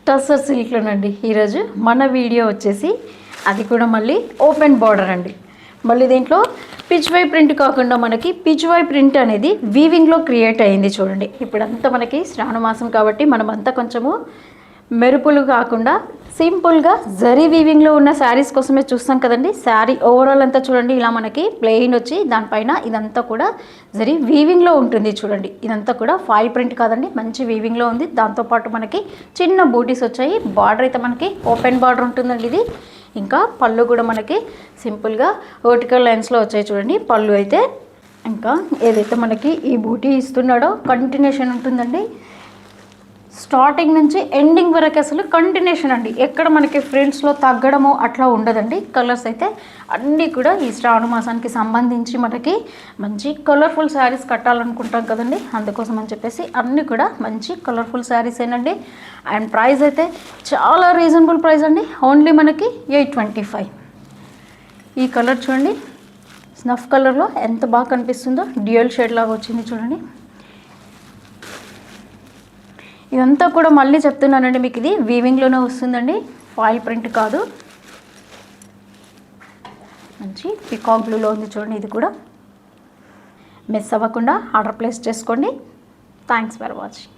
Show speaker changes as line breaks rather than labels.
టస్సర్ సిల్క్లోనండి ఈరోజు మన వీడియో వచ్చేసి అది కూడా మళ్ళీ ఓపెన్ బార్డర్ అండి. మళ్ళీ దీంట్లో పిచ్వై ప్రింట్ కాకుండా మనకి పిచ్వై ప్రింట్ అనేది వీవింగ్లో క్రియేట్ అయింది చూడండి. ఇప్పుడంతా మనకి శ్రావణ మాసం కాబట్టి మనమంతా కొంచెము మెరుపులు కాకుండా సింపుల్గా జరీ వీవింగ్లో ఉన్న శారీస్ కోసమే చూస్తాం కదండి. శారీ ఓవరాల్ అంతా చూడండి ఇలా మనకి ప్లెయిన్ వచ్చి దానిపైన ఇదంతా కూడా జరీ వీవింగ్లో ఉంటుంది చూడండి. ఇదంతా కూడా ఫాయిల్ ప్రింట్ కాదండి, మంచి వీవింగ్లో ఉంది. దాంతోపాటు మనకి చిన్న బూటీస్ వచ్చాయి. బార్డర్ అయితే మనకి ఓపెన్ బార్డర్ ఉంటుందండి ఇది. ఇంకా పళ్ళు కూడా మనకి సింపుల్గా వర్టికల్ లైన్స్లో వచ్చాయి చూడండి పళ్ళు అయితే. ఇంకా ఏదైతే మనకి ఈ బూటీ ఇస్తున్నాడో కంటిన్యూషన్ ఉంటుందండి. స్టార్టింగ్ నుంచి ఎండింగ్ వరకు అసలు కంటిన్యూషన్ అండి. ఎక్కడ మనకి ఫ్రిల్స్లో తగ్గడము అట్లా ఉండదండి. కలర్స్ అయితే అన్నీ కూడా ఈ శ్రావణ మాసానికి సంబంధించి మనకి మంచి కలర్ఫుల్ శారీస్ కట్టాలనుకుంటాం కదండి. అందుకోసం అని చెప్పేసి అన్నీ కూడా మంచి కలర్ఫుల్ శారీస్ ఏనండి. అండ్ ప్రైస్ అయితే చాలా రీజనబుల్ ప్రైస్ అండి. ఓన్లీ మనకి 825. ఈ కలర్ చూడండి, స్నఫ్ కలర్లో ఎంత బాగా కనిపిస్తుందో, డ్యూయల్ షేడ్ లాగా వచ్చింది చూడండి. ఇదంతా కూడా మళ్ళీ చెప్తున్నానండి మీకు, ఇది వీవింగ్లోనే వస్తుందండి, ఫాయిల్ ప్రింట్ కాదు. మంచి పికాక్ బ్లూలో ఉంది చూడండి. ఇది కూడా మిస్ అవ్వకుండా ఆర్డర్ ప్లేస్ చేసుకోండి. Thanks for watching.